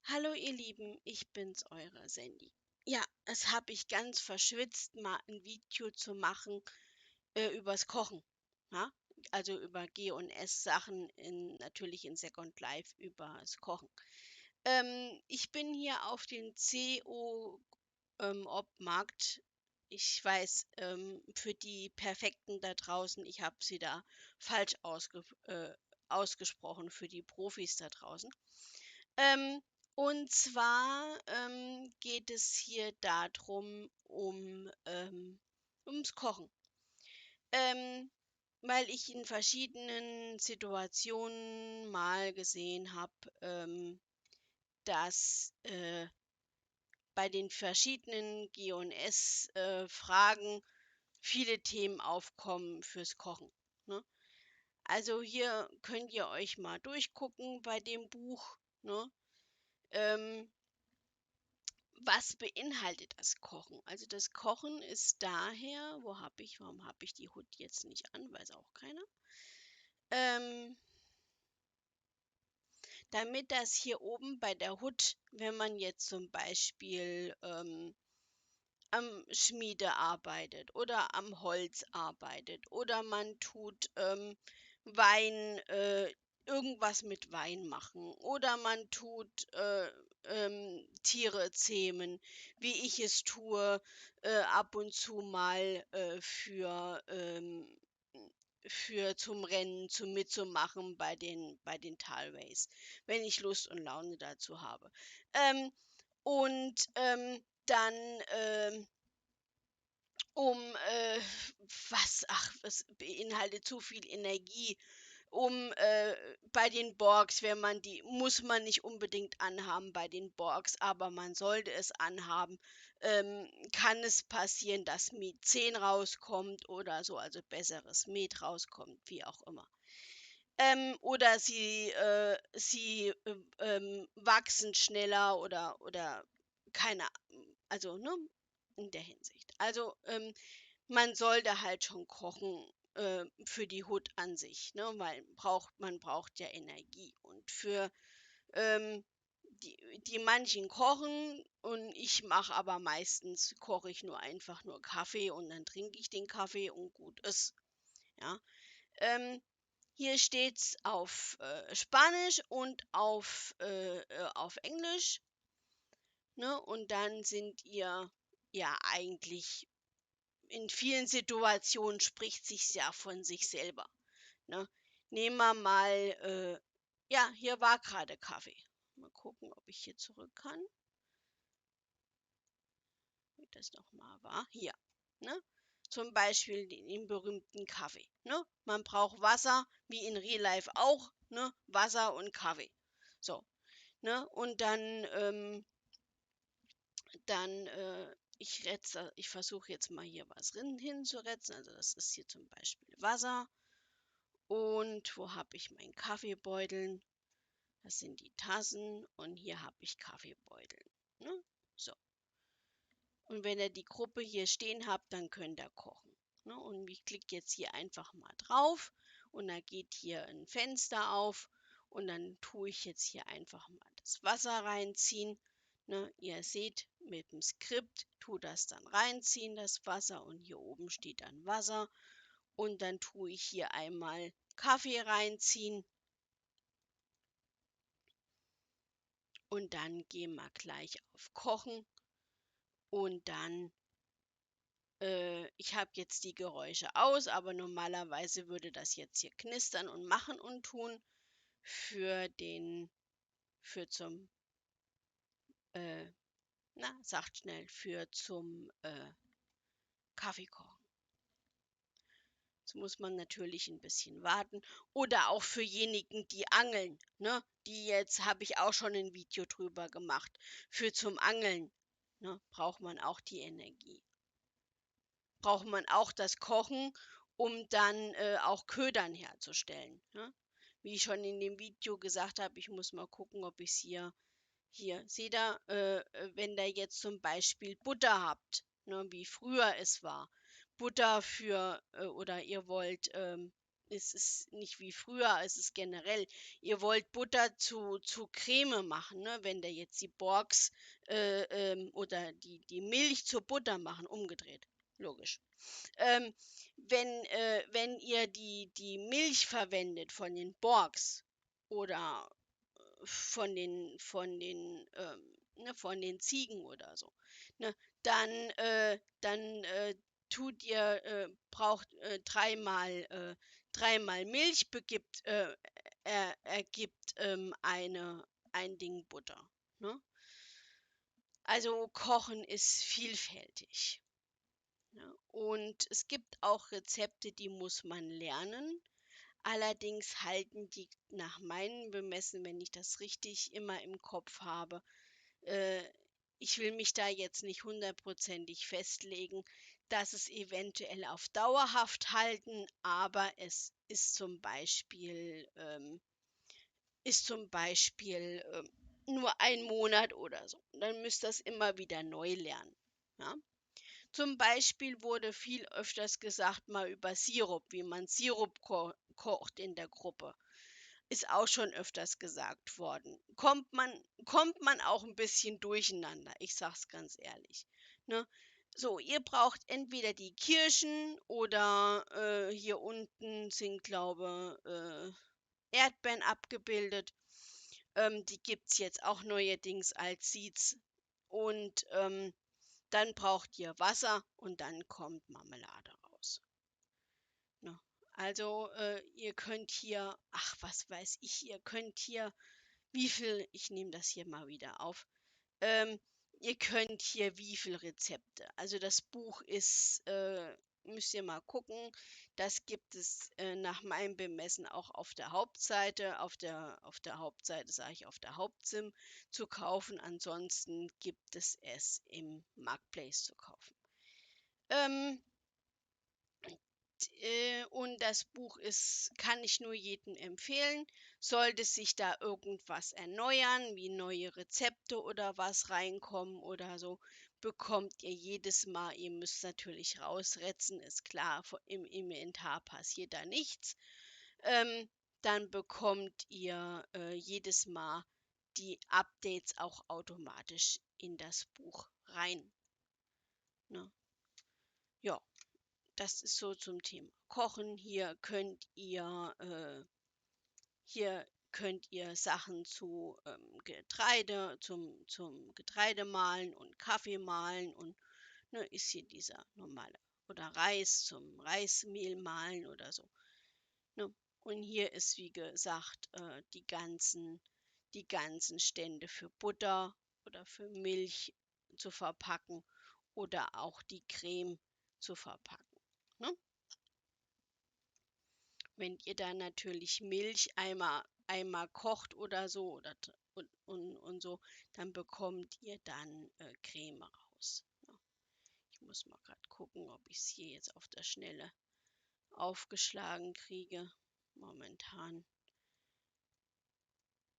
Hallo ihr Lieben, ich bin's, eure Sandy. Ja, es habe ich ganz verschwitzt, mal ein Video zu machen übers Kochen. Ja? Also über G&S-Sachen natürlich in Second Life übers Kochen. Ich bin hier auf den CO Markt. Ich weiß, für die Perfekten da draußen, ich habe sie da falsch ausgesprochen, für die Profis da draußen. Ähm, und zwar geht es hier darum, ums Kochen. Ähm, Weil ich in verschiedenen Situationen mal gesehen habe, dass bei den verschiedenen G&S-Fragen viele Themen aufkommen fürs Kochen. Ne? Also hier könnt ihr euch mal durchgucken bei dem Buch. Ne? Ähm, Was beinhaltet das Kochen? Also das Kochen ist daher, warum habe ich die Hut jetzt nicht an? Weiß auch keiner. Ähm, Damit das hier oben bei der Hut, wenn man jetzt zum Beispiel am Schmiede arbeitet oder am Holz arbeitet oder man tut Wein, irgendwas mit Wein machen oder man tut Tiere zähmen, wie ich es tue, ab und zu mal für zum Rennen, zum Mitzumachen bei den Talways, wenn ich Lust und Laune dazu habe. Ähm, dann um es beinhaltet zu viel Energie, bei den Borgs, wenn man die, muss man nicht unbedingt anhaben bei den Borgs, aber man sollte es anhaben. Kann es passieren, dass Methan rauskommt oder so, also besseres Met rauskommt, wie auch immer. Oder sie wachsen schneller oder keine, also ne, in der Hinsicht. Also man sollte halt schon kochen für die Hut an sich, ne? Weil man braucht ja Energie. Und für ähm, die manchen kochen und ich mache aber meistens, koche ich nur einfach nur Kaffee und dann trinke ich den Kaffee und gut ist. Ja. Ähm, Hier steht's auf Spanisch und auf Englisch, ne? Und dann sind ihr ja eigentlich in vielen Situationen spricht sich's ja von sich selber. Ne? Nehmen wir mal, ja, hier war gerade Kaffee. Mal gucken, ob ich hier zurück kann, wie das nochmal war. Hier, ne? Zum Beispiel den berühmten Kaffee. Ne? Man braucht Wasser, wie in Real Life auch, ne? Wasser und Kaffee. So, ne? Und ich versuche jetzt mal hier was hinzuretzen. Also das ist hier zum Beispiel Wasser. Und wo habe ich meinen Kaffeebeutel? Das sind die Tassen und hier habe ich Kaffeebeutel. Ne? So. Und wenn ihr die Gruppe hier stehen habt, dann könnt ihr kochen. Ne? Und ich klicke jetzt hier einfach mal drauf und da geht hier ein Fenster auf und dann tue ich jetzt hier einfach mal das Wasser reinziehen. Ne? Ihr seht, mit dem Skript tue das dann reinziehen, das Wasser, und hier oben steht dann Wasser. Und dann tue ich hier einmal Kaffee reinziehen. Und dann gehen wir gleich auf Kochen und dann, ich habe jetzt die Geräusche aus, aber normalerweise würde das jetzt hier knistern und machen und tun für den, für zum, äh, sagt schnell, für zum Kaffeekochen. Jetzt muss man natürlich ein bisschen warten. Oder auch für diejenigen, die angeln, ne? Die jetzt, habe ich auch schon ein Video drüber gemacht. Für zum Angeln, ne, braucht man auch die Energie. Braucht man auch das Kochen, um dann auch Ködern herzustellen. Ne? Wie ich schon in dem Video gesagt habe, ich muss mal gucken, ob ich es hier, seht ihr, wenn ihr jetzt zum Beispiel Butter habt, ne, wie früher es war, Butter für, oder ihr wollt es ist nicht wie früher, es ist generell, ihr wollt Butter zu Creme machen, ne? Wenn da jetzt die Borks oder die Milch zur Butter machen, umgedreht, logisch. Ähm, wenn ihr die Milch verwendet von den Borks oder von den Ziegen oder so, ne, dann braucht dreimal Milch ergibt ein Ding Butter. Ne? Also Kochen ist vielfältig. Ne? Und es gibt auch Rezepte, die muss man lernen. Allerdings halten die nach meinem Bemessen, wenn ich das richtig immer im Kopf habe, äh, ich will mich da jetzt nicht hundertprozentig festlegen, dass es eventuell auf dauerhaft halten, aber es ist zum Beispiel nur ein Monat oder so. Und dann müsst ihr das immer wieder neu lernen. Ja? Zum Beispiel wurde viel öfters gesagt mal über Sirup, wie man Sirup kocht in der Gruppe. Ist auch schon öfters gesagt worden. Kommt man auch ein bisschen durcheinander, ich sag's ganz ehrlich. Ne? So, ihr braucht entweder die Kirschen oder hier unten sind, glaube Erdbeeren abgebildet. Die gibt's jetzt auch neuerdings als Seeds. Und dann braucht ihr Wasser und dann kommt Marmelade raus. Ne? Also ihr könnt hier, ach was weiß ich, ihr könnt hier, ich nehme das hier mal wieder auf, ähm, ihr könnt hier wie viel Rezepte. Also das Buch müsst ihr mal gucken, das gibt es nach meinem Bemessen auch auf der Hauptseite, auf der Hauptseite sage ich, auf der Hauptsim zu kaufen. Ansonsten gibt es im Marketplace zu kaufen. Ähm, und das Buch kann ich nur jedem empfehlen. Sollte sich da irgendwas erneuern, wie neue Rezepte oder was reinkommen oder so, bekommt ihr jedes Mal, ihr müsst natürlich rausretzen, ist klar, im Inventar passiert da nichts. Ähm, Dann bekommt ihr jedes Mal die Updates auch automatisch in das Buch rein. Ne? Ja. Das ist so zum Thema Kochen. Hier könnt ihr Sachen zu zum Getreide mahlen und Kaffee mahlen und ne, ist hier dieser normale oder Reis zum Reismehl mahlen oder so. Ne? Und hier ist, wie gesagt, die ganzen Stände für Butter oder für Milch zu verpacken oder auch die Creme zu verpacken. Ne? Wenn ihr dann natürlich Milch einmal kocht oder so und so, dann bekommt ihr dann Creme raus. Ne? Ich muss mal gerade gucken, ob ich es hier jetzt auf der Schnelle aufgeschlagen kriege. Momentan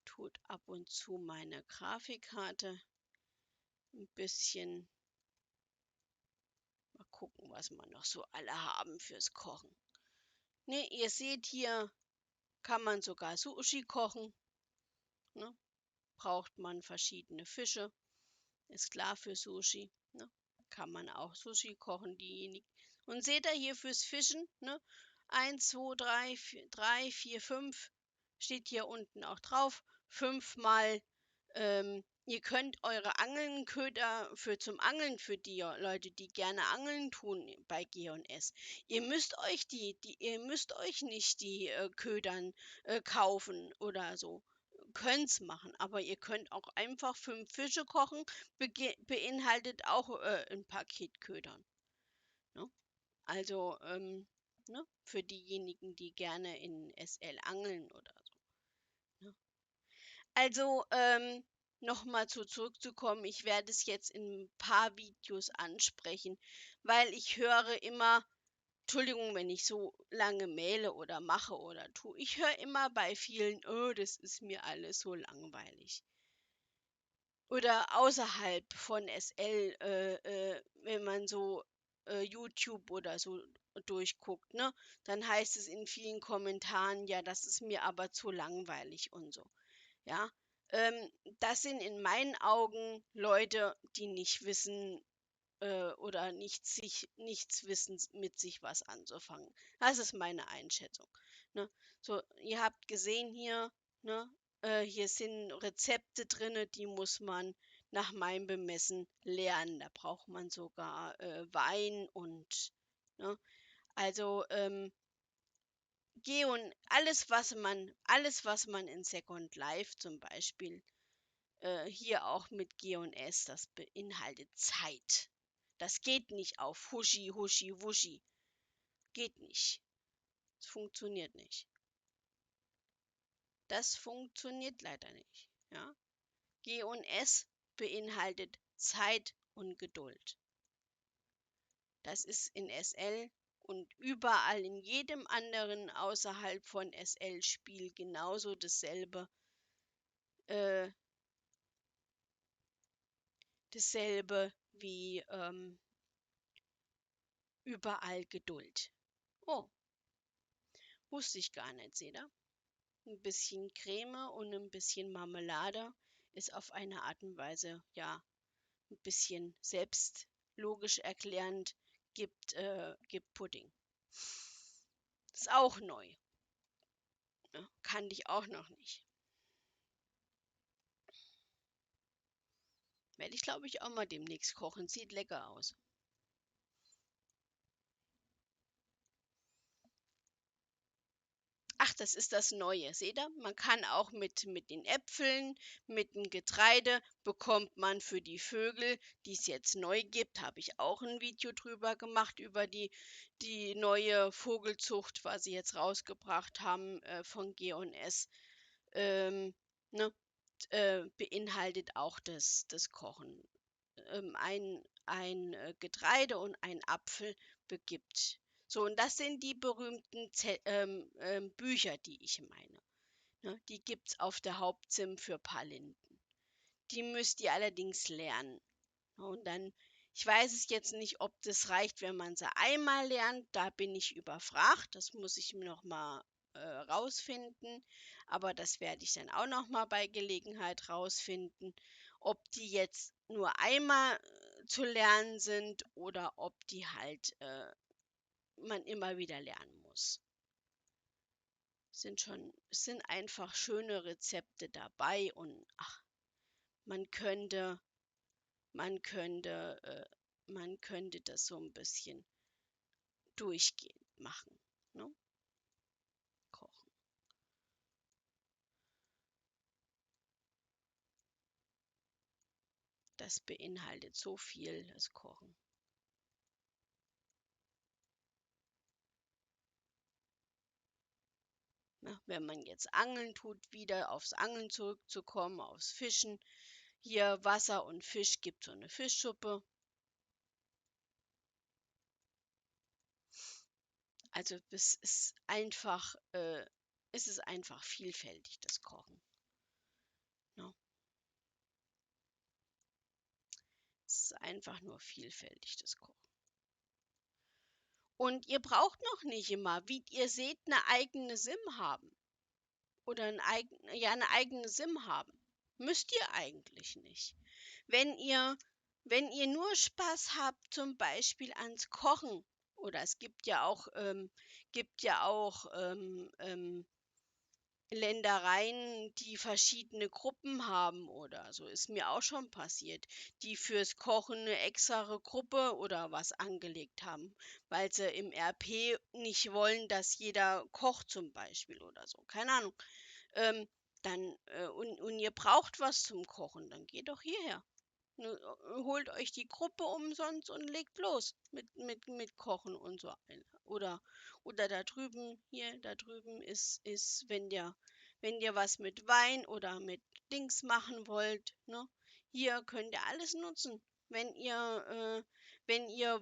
tut ab und zu meine Grafikkarte ein bisschen. Mal gucken, was wir noch so alle haben fürs Kochen. Ne, ihr seht hier, kann man sogar Sushi kochen. Ne? Braucht man verschiedene Fische. Ist klar für Sushi. Ne? Kann man auch Sushi kochen, diejenigen. Und seht ihr hier fürs Fischen, ne? 1, 2, 3, 4, 5 steht hier unten auch drauf. 5 mal, ihr könnt eure Angelnköder zum Angeln für die Leute, die gerne angeln tun bei G&S. Ihr müsst euch nicht die Ködern kaufen oder so. Könnt's machen, aber ihr könnt auch einfach 5 Fische kochen, beinhaltet auch ein Paket Ködern. Ne? Also, ne? Für diejenigen, die gerne in SL angeln oder so. Ne? Also, nochmal zurückzukommen, ich werde es jetzt in ein paar Videos ansprechen, weil ich höre immer, Entschuldigung, wenn ich so lange mähle oder mache oder tue, ich höre immer bei vielen, oh, das ist mir alles so langweilig. Oder außerhalb von SL, wenn man so YouTube oder so durchguckt, ne, dann heißt es in vielen Kommentaren, ja, das ist mir aber zu langweilig und so. Ja, ähm, das sind in meinen Augen Leute, die nicht wissen, oder nichts wissen mit sich was anzufangen. Das ist meine Einschätzung. Ne? So, ihr habt gesehen hier, ne? Hier sind Rezepte drinne, die muss man nach meinem Bemessen lernen. Da braucht man sogar Wein und, ne? Also alles, was man in Second Life zum Beispiel hier auch mit G&S, das beinhaltet Zeit. Das geht nicht auf Huschi, Huschi, Wuschi. Geht nicht. Es funktioniert nicht. Das funktioniert leider nicht. Ja? G&S beinhaltet Zeit und Geduld. Das ist in SL und überall in jedem anderen außerhalb von SL-Spiel genauso äh, dasselbe wie überall Geduld. Oh, wusste ich gar nicht, seht ihr? Ein bisschen Creme und ein bisschen Marmelade ist auf eine Art und Weise, ja, ein bisschen selbst logisch erklärend, gibt Pudding. Ist auch neu. Ne? Kannte ich auch noch nicht. Werde ich, glaube ich, auch mal demnächst kochen. Sieht lecker aus. Ach, das ist das Neue, seht ihr? Man kann auch mit den Äpfeln, mit dem Getreide bekommt man für die Vögel, die es jetzt neu gibt, habe ich auch ein Video drüber gemacht, über die neue Vogelzucht, was sie jetzt rausgebracht haben von G&S. Ähm, ne, beinhaltet auch das Kochen. Ein Getreide und ein Apfel begibt. So, und das sind die berühmten Bücher, die ich meine. Ne? Die gibt es auf der Hauptsim für Palinden. Die müsst ihr allerdings lernen. Und dann, ich weiß es jetzt nicht, ob das reicht, wenn man sie einmal lernt. Da bin ich überfragt. Das muss ich mir noch mal rausfinden. Aber das werde ich dann auch noch mal bei Gelegenheit rausfinden, ob die jetzt nur einmal zu lernen sind oder ob die halt man immer wieder lernen muss. Es sind einfach schöne Rezepte dabei und ach, man könnte man könnte, man könnte das so ein bisschen durchgehend machen, ne? Kochen. Das beinhaltet so viel, das Kochen. Ne? Wenn man jetzt Angeln tut, wieder aufs Angeln zurückzukommen, aufs Fischen. Hier Wasser und Fisch gibt so eine Fischsuppe. Also es ist einfach vielfältig, das Kochen. Ne? Es ist einfach nur vielfältig, das Kochen. Und ihr braucht noch nicht immer, wie ihr seht, eine eigene SIM haben. Oder eine eigene SIM haben. Müsst ihr eigentlich nicht. Wenn ihr, wenn ihr nur Spaß habt, zum Beispiel ans Kochen, oder es gibt ja auch Ländereien, die verschiedene Gruppen haben oder so, ist mir auch schon passiert, die fürs Kochen eine extra Gruppe oder was angelegt haben, weil sie im RP nicht wollen, dass jeder kocht zum Beispiel oder so. Keine Ahnung. Ähm, und ihr braucht was zum Kochen, dann geht doch hierher. Ne, holt euch die Gruppe umsonst und legt los mit Kochen und so. Oder da drüben ist, wenn ihr was mit Wein oder mit Dings machen wollt, ne? Hier könnt ihr alles nutzen. Wenn ihr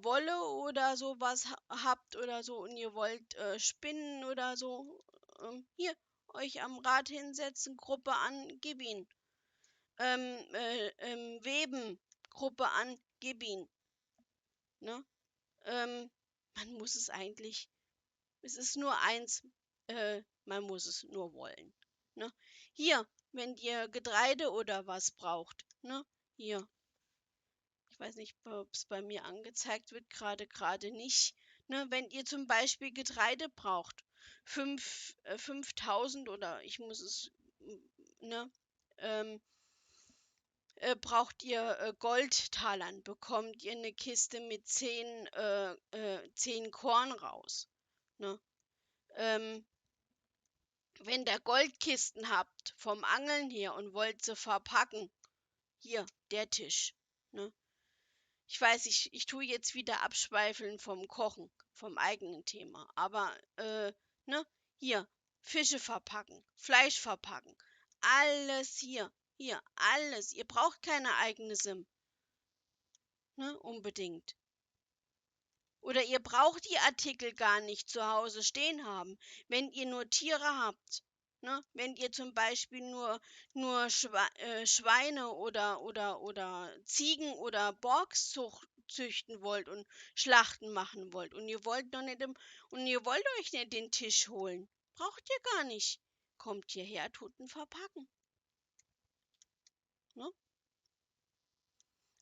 Wolle oder sowas habt oder so und ihr wollt spinnen oder so, hier euch am Rad hinsetzen, Gruppe an, gib ihn. Weben, Gruppe an, gib ihn. Ne? Ähm, Man muss es eigentlich, es ist nur eins, man muss es nur wollen. Ne? Hier, wenn ihr Getreide oder was braucht, ne? Hier, ich weiß nicht, ob es bei mir angezeigt wird, gerade nicht. Ne? Wenn ihr zum Beispiel Getreide braucht, 5000 oder ich muss es, ne? Ähm, braucht ihr Goldtalern, bekommt ihr eine Kiste mit 10 Korn raus. Ne? Ähm, wenn ihr Goldkisten habt vom Angeln her und wollt sie verpacken, hier, der Tisch. Ne? Ich weiß, ich tue jetzt wieder abschweifeln vom Kochen, vom eigenen Thema. Aber, ne, hier, Fische verpacken, Fleisch verpacken. Alles hier, hier, alles. Ihr braucht keine eigene SIM, ne, unbedingt. Oder ihr braucht die Artikel gar nicht zu Hause stehen haben, wenn ihr nur Tiere habt. Ne? Wenn ihr zum Beispiel nur Schweine oder Ziegen oder Borks züchten wollt und Schlachten machen wollt und ihr wollt und ihr wollt euch nicht den Tisch holen. Braucht ihr gar nicht. Kommt hierher, tut ihn verpacken. Ne?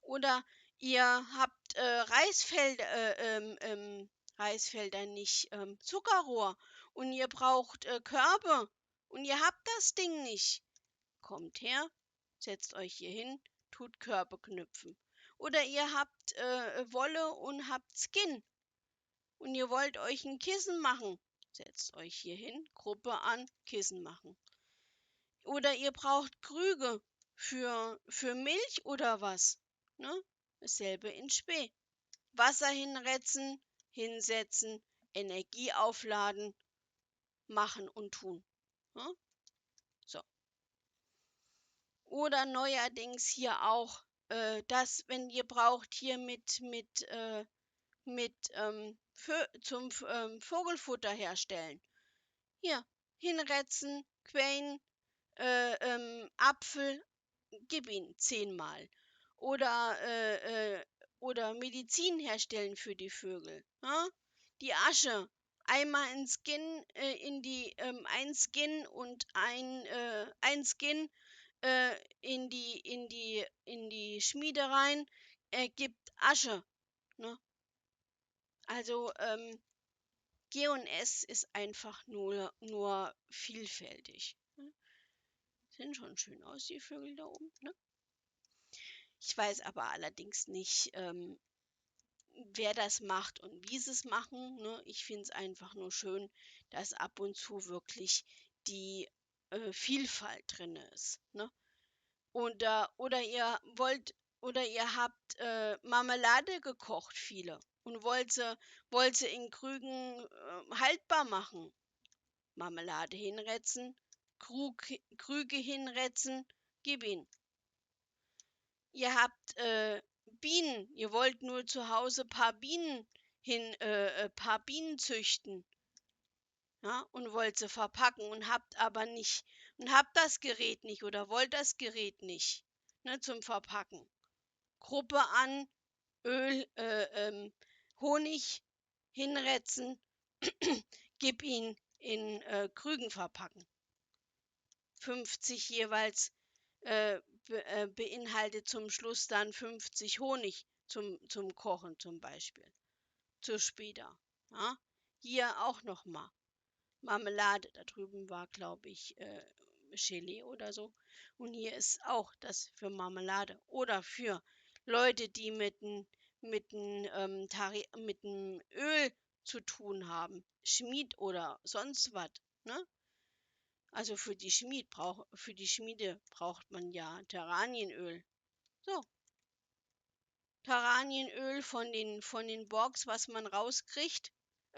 Oder ihr habt Reisfelder nicht, Zuckerrohr und ihr braucht Körbe und ihr habt das Ding nicht. Kommt her, setzt euch hier hin, tut Körbe knüpfen. Oder ihr habt Wolle und habt Skin und ihr wollt euch ein Kissen machen. Setzt euch hier hin, Gruppe an, Kissen machen. Oder ihr braucht Krüge für Milch oder was. Ne? Dasselbe in Spee. Wasser hinretzen, hinsetzen, Energie aufladen, machen und tun. Ne? So. Oder neuerdings hier auch, wenn ihr braucht, hier zum Vogelfutter herstellen. Hier, hinretzen, quälen, Apfel, gib ihn 10-mal. Oder, oder Medizin herstellen für die Vögel. Ja? Die Asche. Einmal ein Skin und ein Skin in die Schmiede rein, gibt Asche. Ne? Also G&S ist einfach nur vielfältig. Ne? Sehen schon schön aus, die Vögel da oben. Ne? Ich weiß aber allerdings nicht, wer das macht und wie sie es machen. Ne? Ich finde es einfach nur schön, dass ab und zu wirklich die Vielfalt drin ist. Ne? Oder ihr habt Marmelade gekocht, viele, und wollt sie in Krügen haltbar machen. Marmelade hinretzen, Krüge hinretzen, gib ihn. Ihr habt Bienen, ihr wollt nur zu Hause paar Bienen züchten, ja, und wollt sie verpacken und habt das Gerät nicht oder wollt das Gerät nicht, ne, zum Verpacken. Gruppe an, Öl, Honig hinretzen, gib ihn in Krügen verpacken. 50 jeweils beinhaltet zum Schluss dann 50 Honig zum Kochen zum Beispiel. Zu später. Ja? Hier auch nochmal Marmelade. Da drüben war, glaube ich, Gelee oder so. Und hier ist auch das für Marmelade. Oder für Leute, die mit dem Öl zu tun haben. Schmied oder sonst was. Ne? Also für die Schmiede braucht man ja Terranienöl. So, Terranienöl von den Borks, was man rauskriegt,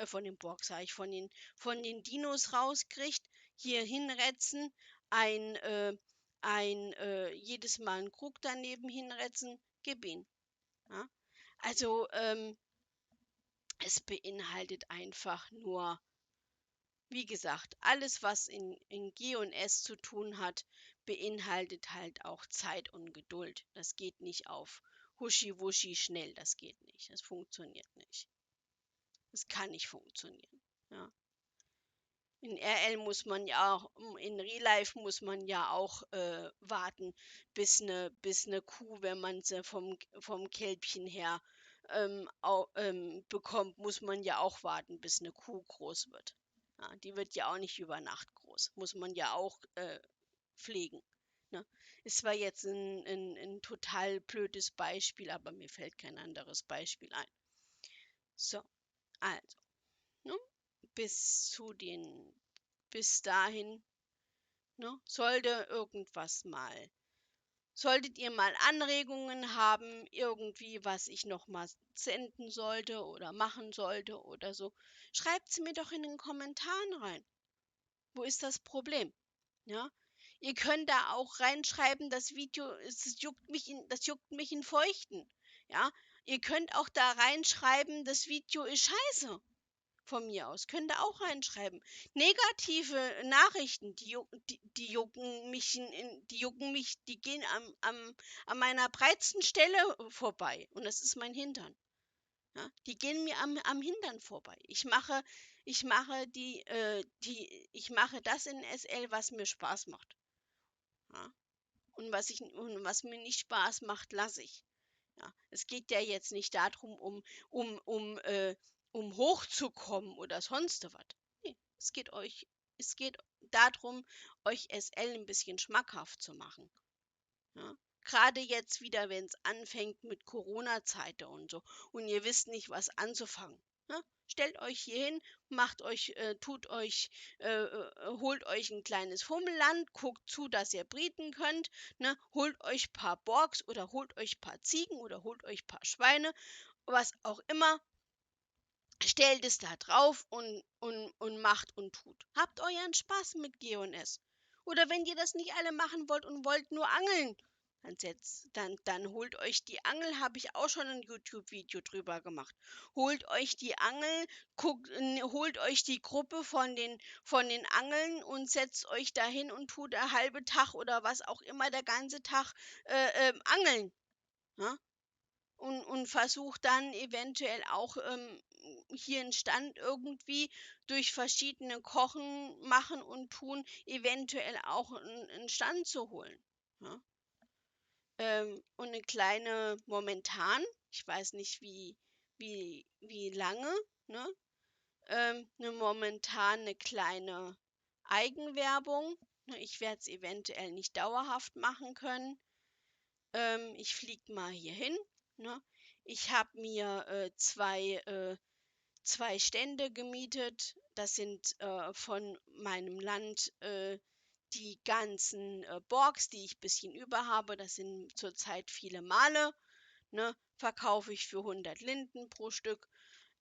von den Borks sage ich, von den Dinos rauskriegt, hier hinretzen, ein, äh, jedes Mal einen Krug daneben hinretzen, gib ihn. Ja? Also, es beinhaltet einfach nur, wie gesagt, alles, was in G und S zu tun hat, beinhaltet halt auch Zeit und Geduld. Das geht nicht auf Huschi-Wuschi schnell, das geht nicht. Das funktioniert nicht. Es kann nicht funktionieren. Ja. In RL muss man ja auch, in Real Life muss man ja auch warten, bis ne Kuh, wenn man sie vom Kälbchen her bekommt, muss man ja auch warten, bis eine Kuh groß wird. Ja, die wird ja auch nicht über Nacht groß. Muss man ja auch pflegen. Ne? Ist zwar jetzt ein total blödes Beispiel, aber mir fällt kein anderes Beispiel ein. So, also, ne? Bis zu den, bis dahin, ne? Solltet ihr mal Anregungen haben, irgendwie, was ich noch mal senden sollte oder machen sollte oder so, schreibt sie mir doch in den Kommentaren rein. Wo ist das Problem? Ja? Ihr könnt da auch reinschreiben, das juckt mich in Feuchten. Ja? Ihr könnt auch da reinschreiben, das Video ist scheiße. Von mir aus. Könnt ihr auch reinschreiben. Negative Nachrichten, die jucken mich, die gehen an meiner breitsten Stelle vorbei. Und das ist mein Hintern. Ja? Die gehen mir am Hintern vorbei. Ich mache das in SL, was mir Spaß macht. Ja? Und was mir nicht Spaß macht, lasse ich. Ja, es geht ja jetzt nicht darum, um, um, äh, um hochzukommen oder sonst was. Nee, es geht darum, euch SL ein bisschen schmackhaft zu machen. Ja? Gerade jetzt wieder, wenn es anfängt mit Corona-Zeiten und so und ihr wisst nicht, was anzufangen. Ne? Stellt euch hier hin, holt euch ein kleines Fummelland, guckt zu, dass ihr brüten könnt, ne? Holt euch ein paar Borks oder holt euch ein paar Ziegen oder holt euch ein paar Schweine, was auch immer, stellt es da drauf und macht und tut. Habt euren Spaß mit G&S. Oder wenn ihr das nicht alle machen wollt und wollt nur angeln, dann holt euch die Angel, habe ich auch schon ein YouTube-Video drüber gemacht. Holt euch die Angel, holt euch die Gruppe von den Angeln und setzt euch dahin und tut der halbe Tag oder was auch immer der ganze Tag angeln. Ja? Und versucht dann eventuell auch hier einen Stand irgendwie durch verschiedene Kochen, Machen und Tun eventuell auch einen Stand zu holen. Ja? Und eine kleine momentan, ich weiß nicht wie lange, ne? Momentan eine kleine Eigenwerbung. Ne? Ich werde es eventuell nicht dauerhaft machen können. Ich fliege mal hier hin. Ne? Ich habe mir zwei Stände gemietet. Das sind von meinem Land die ganzen Borks, die ich ein bisschen über habe. Das sind zurzeit viele Male. Ne? Verkaufe ich für 100 Linden pro Stück.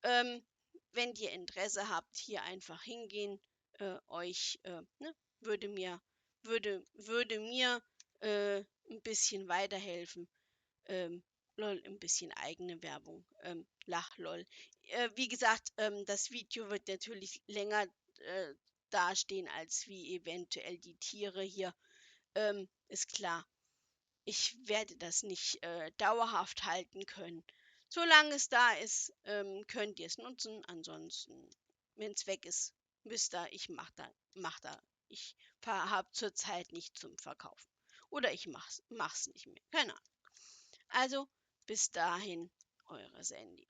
Ähm, wenn ihr Interesse habt, hier einfach hingehen. Ne? Würde mir, würde mir ein bisschen weiterhelfen. Ähm, lol, ein bisschen eigene Werbung. Lach, lol. Wie gesagt, das Video wird natürlich länger dastehen, als wie eventuell die Tiere hier. Ist klar. Ich werde das nicht dauerhaft halten können. Solange es da ist, könnt ihr es nutzen. Ansonsten, wenn es weg ist, wisst ihr, ich habe zurzeit nicht zum Verkaufen. Oder ich mach's nicht mehr. Keine Ahnung. Also, bis dahin, eure Sandy.